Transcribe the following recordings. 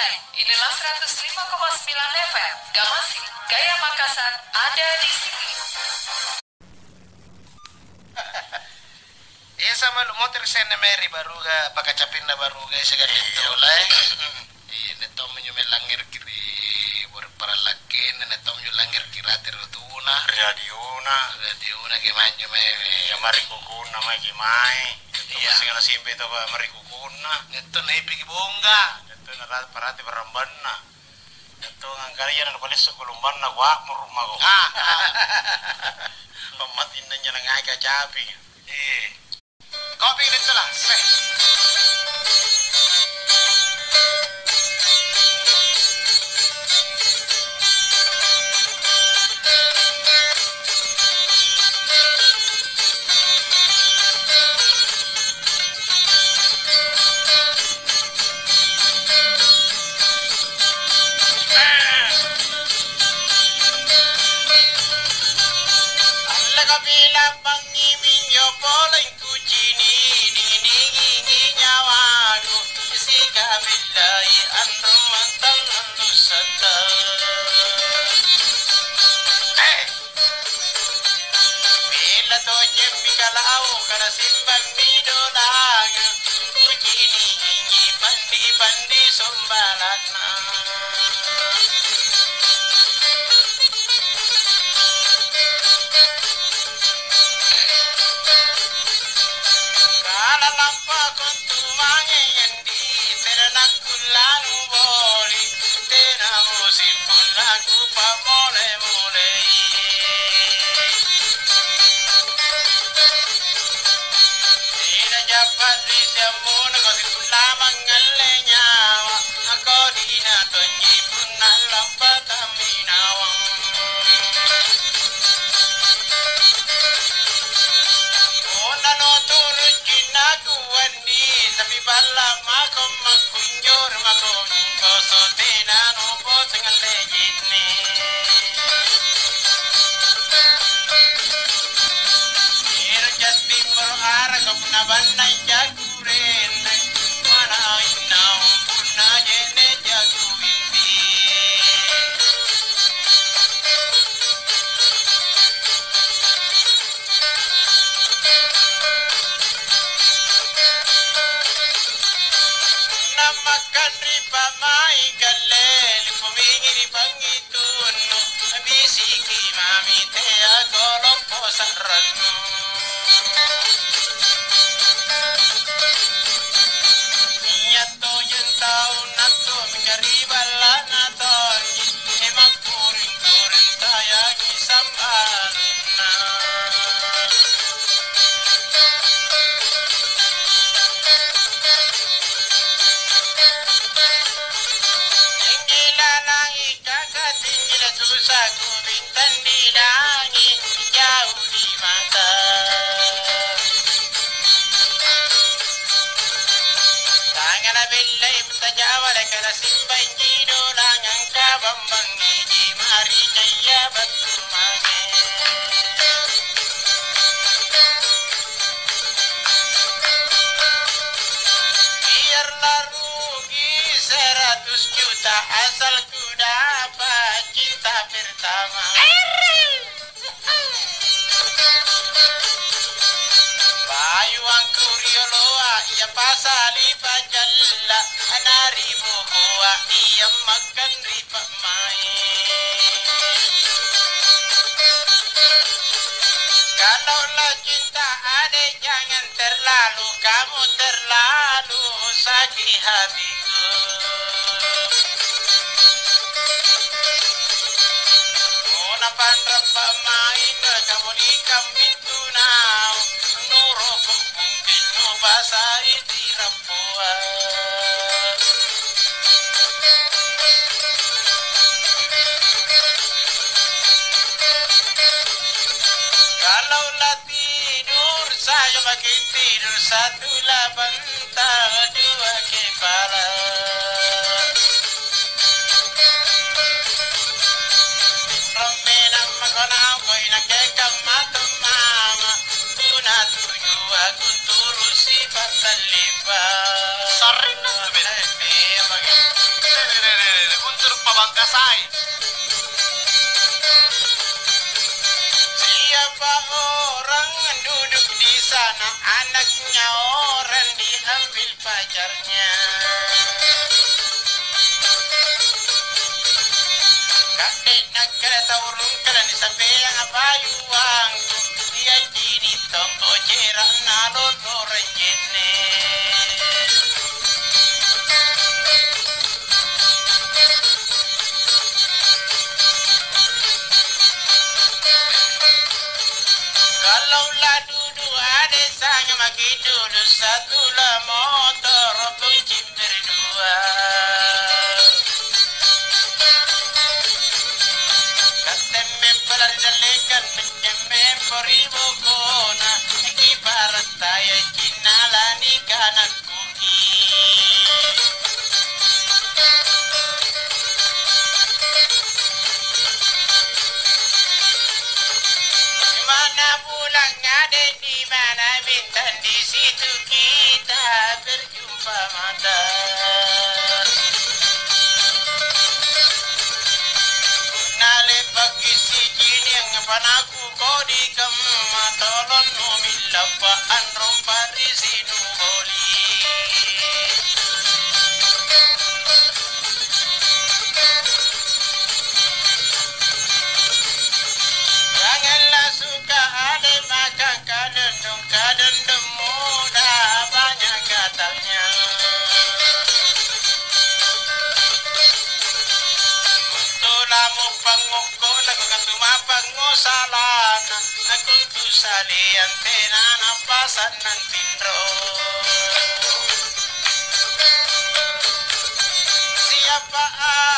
Daeng. Inilah 105,9 FM. Gamasi, gaya Makassar ada di sini. Sama lu motor sen meri Baruga Pakacaping Baruga segala tola. Netom nyumelangir kiri berparalake netom nyulangir kira terutuna radiona ke manyo me ya mari kukuna mai ki mai. Iya segala simpe to mari kukuna. Neto na ipigi bonga. Neto na parati barambanna. Neto ngangkarian na palis kulumbanna wa murumah ko. Pamatin na niya ng Pakacaping. Kopi dito lang, Abang Kasai. Siapa orang duduk di sana, anaknya orang diambil pacarnya. Kakek nak kena taurung kena disampaikan apa yuang. Dia jadi tongko jerak nalon orang jene. Kalau lah duduk ada sang maki duduk satu lah motor kunci berdua. Kata mempelar jalekan mencemem peribu kona ibarat saya cinalani kanak kuki. Mana bulan ada di mana bintang di situ kita berjumpa mata. Nale pagi si jini yang panaku kodi kemma tolon numil lapaan rompari sinu boli. Janganlah suka ada makan kadendung muda banyak katanya. Tulamu pangoko lakukan tumapang ngosalana. Aku tu salian tenan apasan ng tindro. Siapa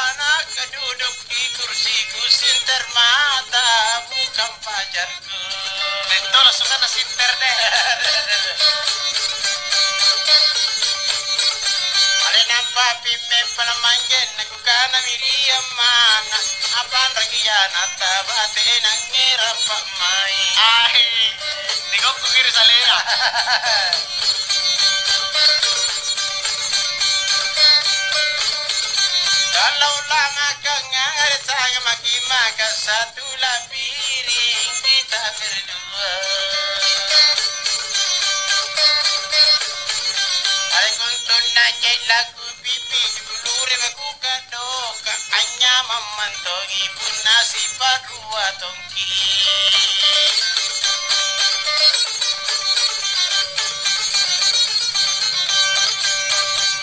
anak duduk di kursiku sinter mata bukan pacarku. Betul suka na sinter deh. Papi me panamanjen aku kana miriam mana apan ragiana tabate nangira pamai ai digo kukir salena. Kalau lama kengar saya maki makan satu lah piring kita berdua. Ay kuntun na chay lagu pipi kuluri makuka doka anya mamantogi puna si parua tongki.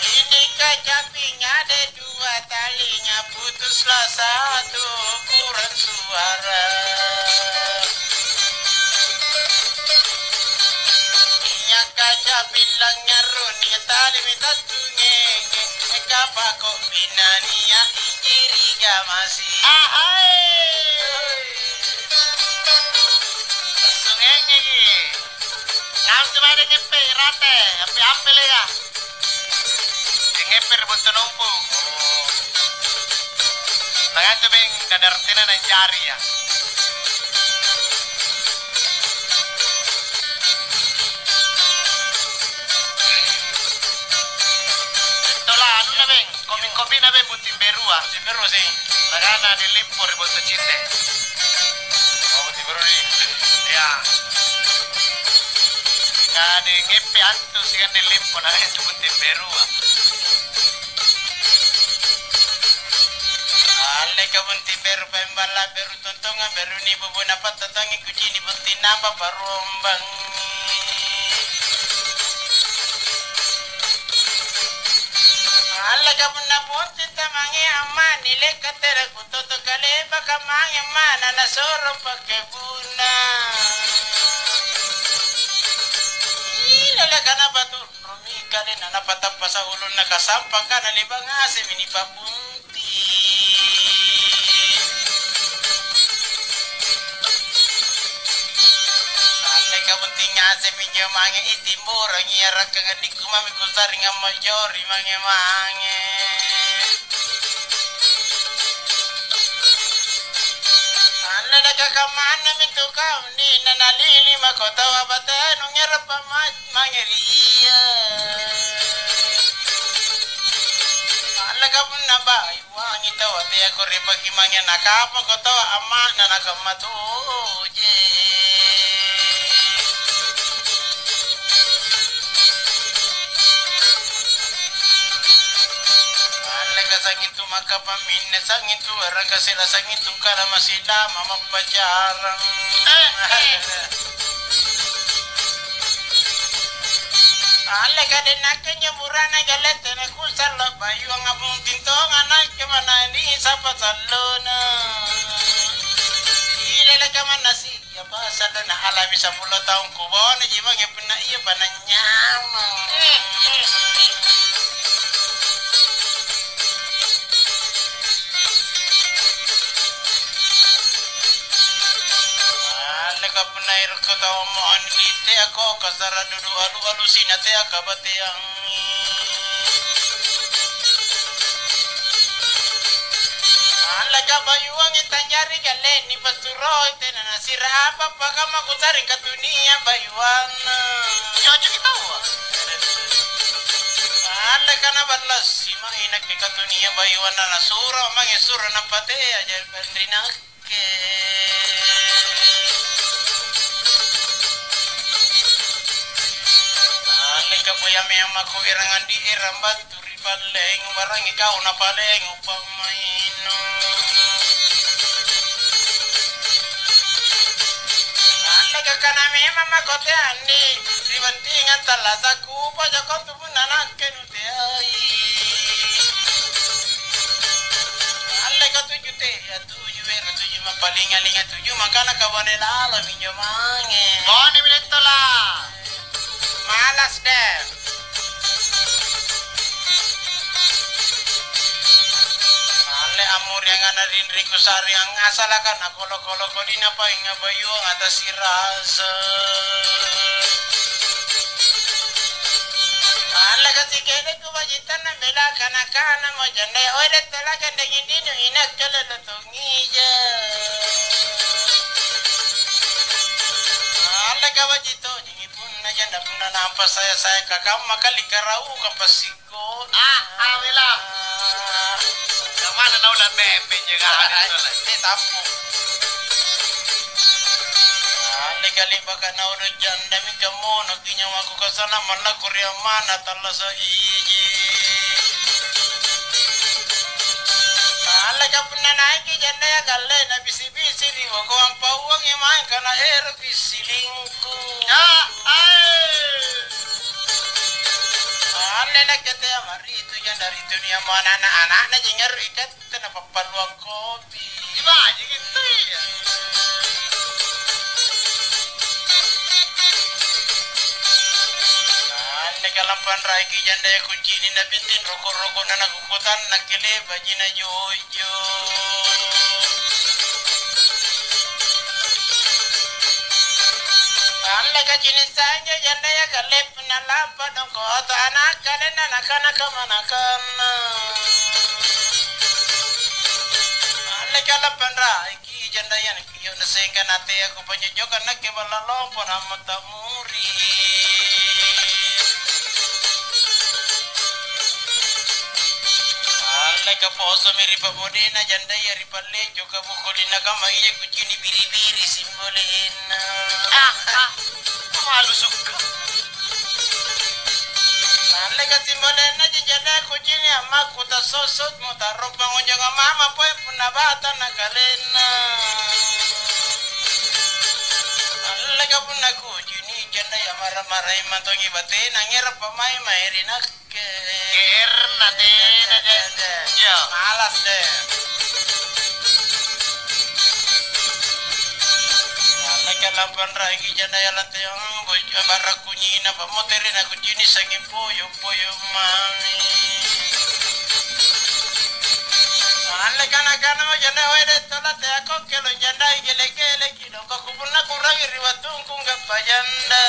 Ini kacaping ada dua talinya putuslah satu kurang suara. Kaca bilang nyarun ya tali minta tungenge kapa kok binania injiri Gamasi. Ahai sungenge nam cuma ada ngepe rate api apel ya ngepe rebut numpu laga tu beng kadar tenan jari ya. Kopi na be butim berua. Butim beru sih. Nagana di limpur buat cinte. Oh butim beru ni. Ya. Kade ngepe antu sih kan di limpur nagana itu butim berua. Ale ka butim beru pembala beru tontongan beru ni bubu napat tatangi kuci ni butim napa barombang. Alaga muna punti tamangi aman nile katera kutoto kale baka mangi mana nasoro pakebuna. Ilala kana batu rumi kale na napatapa sa ulun nakasampa ka na libang ase mini papunti. Alaga punti ngase minyo mangi itimur ngiarak kang kumami kusari nga majori mange. Ala nagkakamana minto ka ni nanalili makotawa bata nung yarap pa mangeria. Ala ka na ba iwa mangita wate ako ripagi mangya nakapa ko to ama na nakamatoje. Alaga sangitu makapaminne sangitu araga sila sangitu kala masila mamapajarang. Alaga din nakanya murana galete na kusala bayu ang abong tintong anak kemana ni sapa salona. Ilala kaman nasi ya basa na alami sa 10 taong kubon na jimang ya pina iya pananyama. Kapnair ko tao mo anlite ako kasara dudu alu sinate akabate ang alaga bayuang itanyari gale ni pasuro ite na nasira apa baka makusari katunia bayuan nyocho kita wa alaga na balas sima inak katunia bayuan na nasura mangisura na pate ajar bandrinake. Kapoya mema ko irangan di irambat turi paleng barang ikaw na paleng upamaino. Alaga ka na mema makote andi ribantingan talasa kupa jakot tubunanak kenute ay. Alaga 7 te ya 7 era 7 mapalingalinga 7 makana kabanela ala minyo mange. Boni minuto la. Malas deh. Ale amur yang ana rinriku sari ang asalakan akolo-kolo kodina pa inga bayu ang atas sirasa. Ale katikene ko bajitan na bela kana mo jane oire talaga dengin dino inak kala latongija. Ale kabajito janda puna nampas saya kakam makali karau kapasiko awila kamana na ulan bembe juga tapu kali baka na ulo janda mi kamo naginya aku kasana mana korea mana tala sa iji ala kapuna naiki janda ya galle na bisi-bisi riwo ko ang pauwang imain kana bisilingku Nenek kata mari itu yang dari dunia mana anak-anak na jengar ikat kenapa paluang kopi. Iba aja gitu ya. Ane kalampan raiki janda ya kunci ni nabitin rokok-rokok na nakukutan nakile baji na jojo. Alaga jinisanya janda ya kalep na lapa dong ko to anak kalen anak kamanakana. Alaga lapan raiki janda ya kiyo na sengka nate aku panjojokan na kebala lompo na matamuri. Alaga poso miri pamodena janda ya ripalle joka bukolina kama iye kucini biri-biri simbolena. Malu suka. Alaga simbolena janda kucini ama kuta sosot mutarok bangonjang mama poe punabata na kalena. Alaga puna kucini janda ya marah-marah imantongi batena ngira pamai mairinak. Kerna tena janda. Ya, malas deh. Alaga lampan ragi janda ya lantai yang barakunyi na pamoterin aku jenis sangin poyo mami. Alaga nakana mo janda wede tola te ako kelo janda igele-gele kilo kakupuna kurang iriwatung kung gapajanda.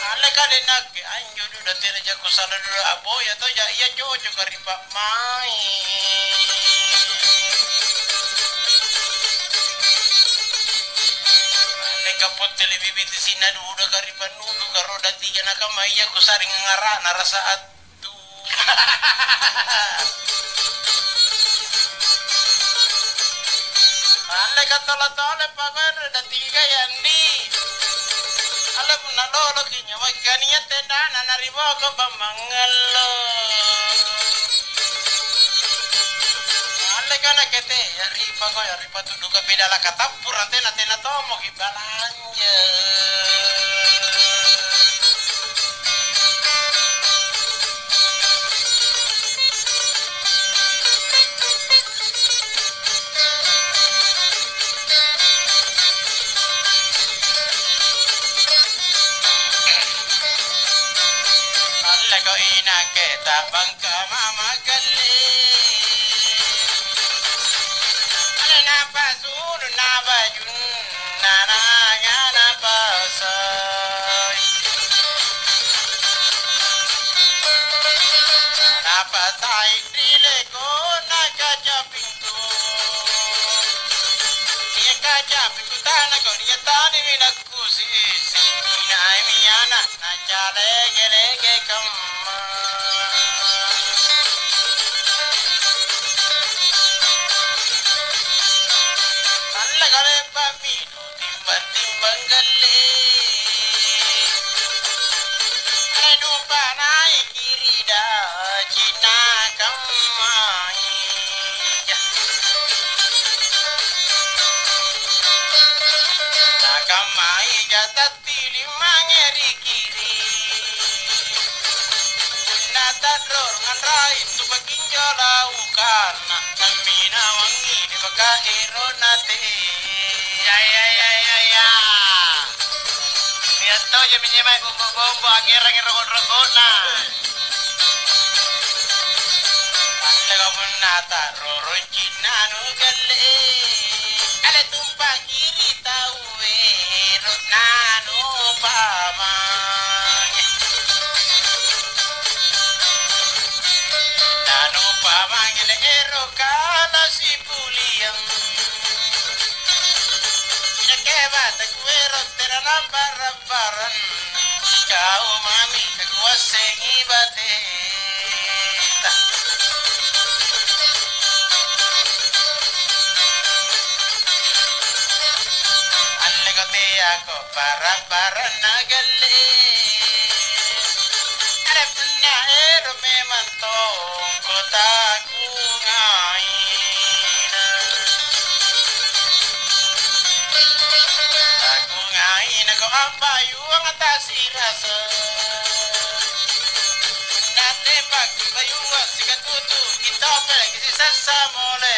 Alaga dinak anjo duda tira jako sana duda aboy atau ya iya jojo karipa mai. Kapot telebibit sina duda karipa nudu karoda tiga nakamaya ko saring ngara narasa atu. Anda katola-tola pagar da tiga yandi. Ala puna lolo kinya magkaniya tendana naribo ko bamangalo. Ala kana kete yari pa tudu ka bidala katapur antena tena tomo gibalanja. Ko ina kita bangka mama gali ana napa sunu napa jun nana napa sai napa tai dile ko nakaja pintu dia kaja pintu tanah ko dia tani minaku sisi ina miana na chale gele kam timbang gale anu panai kiri da cina kamai kamai jatah lima ngeri kiri nata dror ngandrai tu baginjo laukan kamina wangi di bagahiro nate ya niato je menyemai bombo angir rogon-rogona alla bunata roro cinanu galle ala tumpa kiri tawe nanu pama nanu pama ngele ero kala si puliang bata kuero tera lambar-lambaran kau mami kau sengi bate alle kote ako para nagalle ale punya ero memang tong kota kungai ko apayu ang atasi rasa nate pagbayu sikat putu kita pergi sisa mole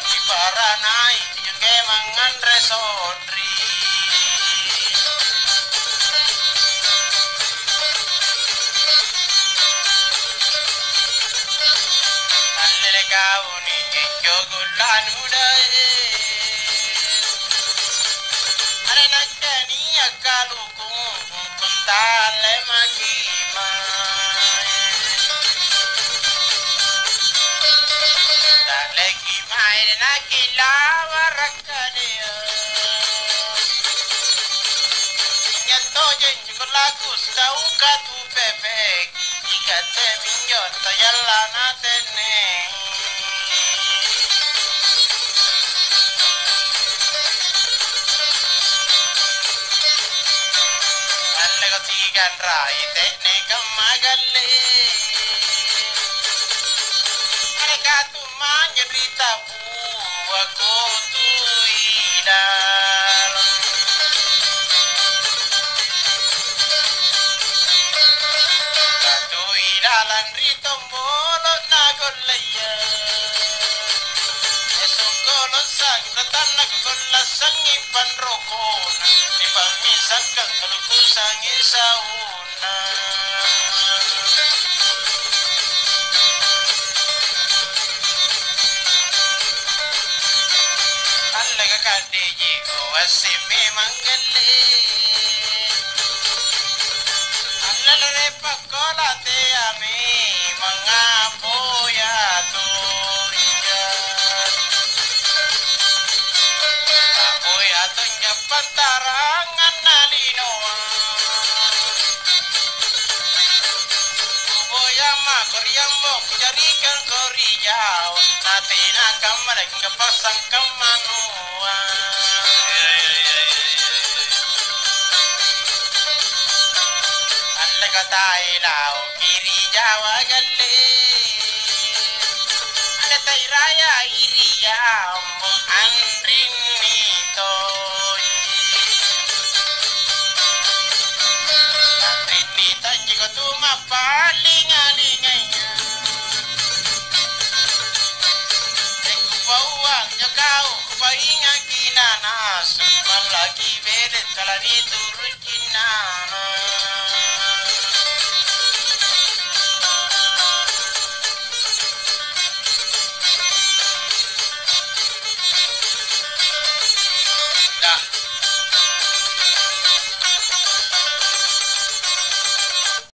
di paranai yung kemangan resodri alle kau ni jogulan udai kalukung kuntale makimai dale kimai nakilawa rakadeo nyato jenji kulaku sedau katu bebek ikate minyon tayala natene tigan rai tekne kamagalle mereka tu manjerita buako tu idal tu idalan ritombolo nagolaya esongolon sang ratanak golasang ipan rokona ipamisakan kalukusang isauna alaga kadiji ko asime manggale alale pakola te ame mga boya to boya to pantarangan nalinoa boya ma Koriamo jarikan korijau natina kamareng kepasang kemanua alle katai lau kiri jawa galle alle tai raya iria mo andring mito andring mito jiko tuma paling alinganya bawang nyakau kupainga kinana sumpah lagi belet kalau diturun kinana